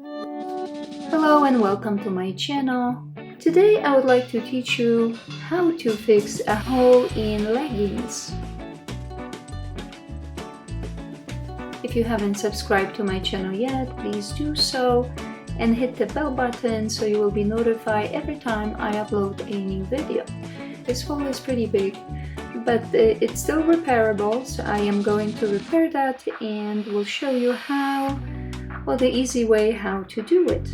Hello and welcome to my channel. Today I would like to teach you how to fix a hole in leggings. If you haven't subscribed to my channel yet, please do so and hit the bell button so you will be notified every time I upload a new video. This hole is pretty big, but it's still repairable, so I am going to repair that and will show you the easy way how to do it.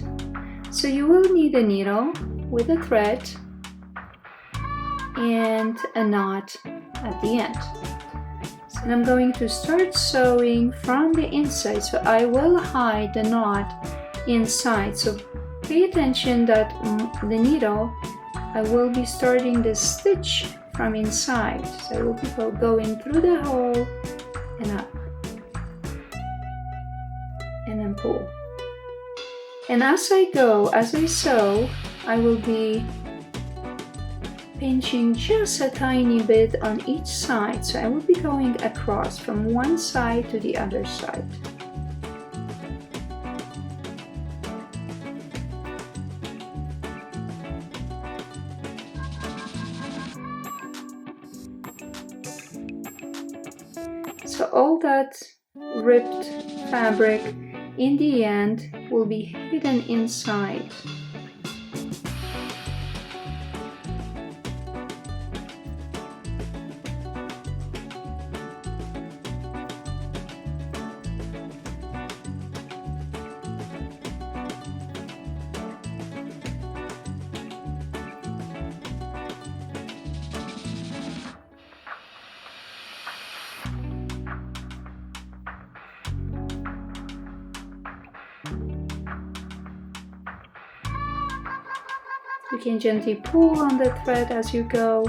So you will need a needle with a thread and a knot at the end. So I'm going to start sewing from the inside, so I will hide the knot inside. So pay attention that the needle, I will be starting the stitch from inside. So I will be going through the hole and up. And then pull. And as I sew, I will be pinching just a tiny bit on each side. So I will be going across from one side to the other side. So all that ripped fabric in the end will be hidden inside. You can gently pull on the thread as you go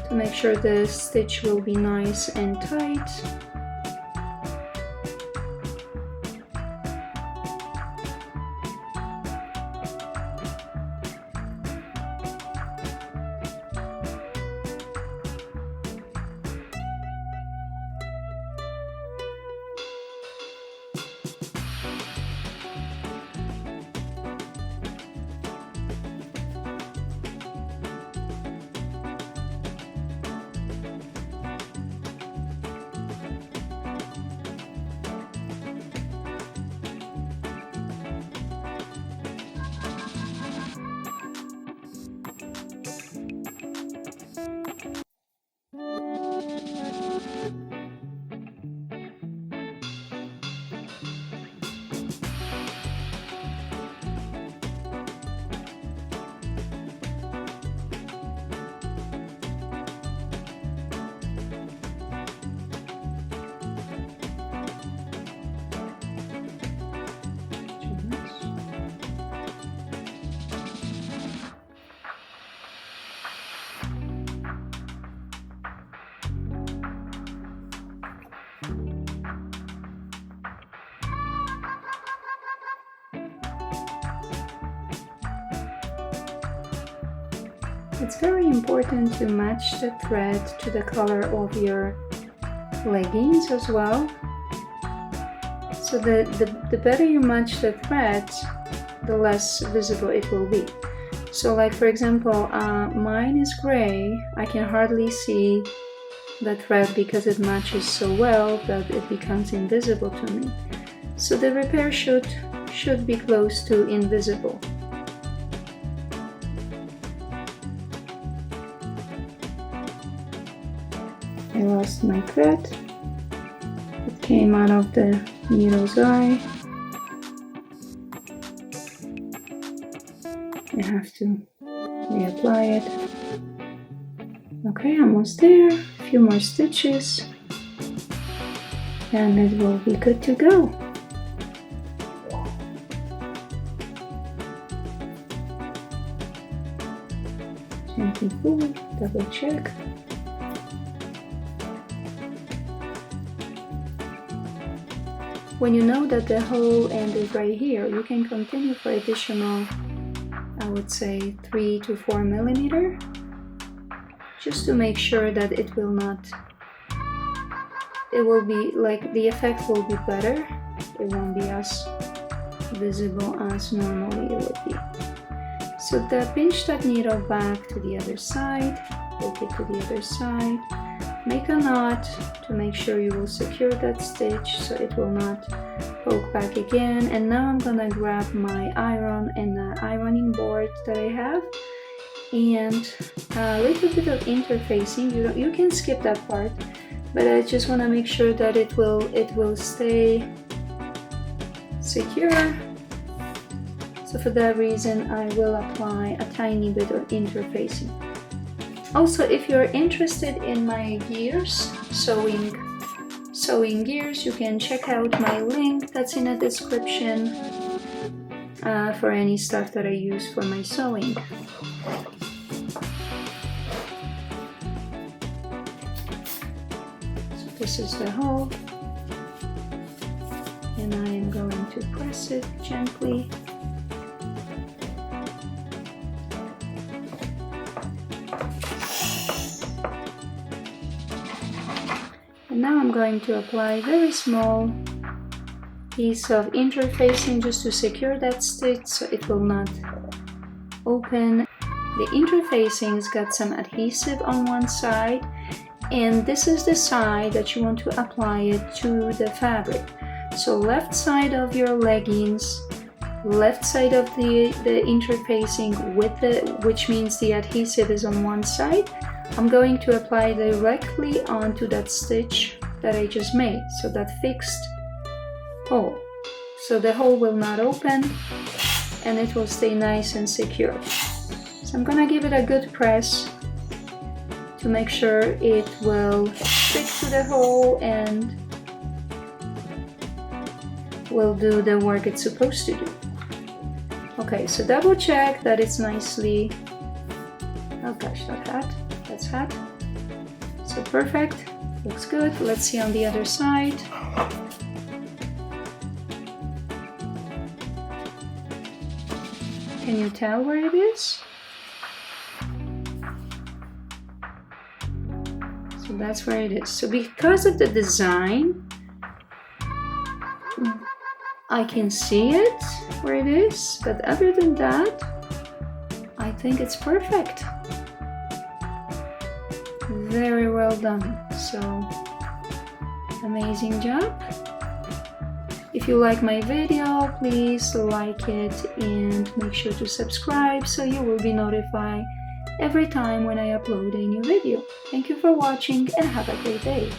to make sure the stitch will be nice and tight. It's very important to match the thread to the color of your leggings as well. So the better you match the thread, the less visible it will be. So like for example, mine is gray. I can hardly see the thread because it matches so well that it becomes invisible to me. So the repair should be close to invisible. I lost my thread. It came out of the needle's eye. I have to reapply it. Okay, almost there. A few more stitches. And it will be good to go. Gently pull, double check. When you know that the hole end is right here, you can continue for additional, I would say 3 to 4 millimeter, just to make sure that it will be like the effect will be better. It won't be as visible as normally it would be. So pinch that needle back to the other side, take it to the other side, make a knot to make sure you will secure that stitch so it will not poke back again. And now I'm gonna grab my iron and the ironing board that I have, and a little bit of interfacing. You can skip that part, but I just want to make sure that it will stay secure. So for that reason, I will apply a tiny bit of interfacing. Also, if you're interested in my gears, sewing gears, you can check out my link that's in the description for any stuff that I use for my sewing. So this is the hole, and I am going to press it gently. And now I'm going to apply a very small piece of interfacing just to secure that stitch so it will not open. The interfacing's got some adhesive on one side, and this is the side that you want to apply it to the fabric. So left side of your leggings, left side of the interfacing which means the adhesive is on one side. I'm going to apply directly onto that stitch that I just made, so that fixed hole. So the hole will not open and it will stay nice and secure. So I'm gonna give it a good press to make sure it will stick to the hole and will do the work it's supposed to do. Okay, so double check that it's nicely, oh gosh, that's hot. So perfect, looks good. Let's see on the other side. Can you tell where it is? So that's where it is. So because of the design, I can see it where it is, but other than that, I think it's perfect. Very well done. So amazing job. If you like my video, please like it and make sure to subscribe so you will be notified every time when I upload a new video. Thank you for watching and have a great day.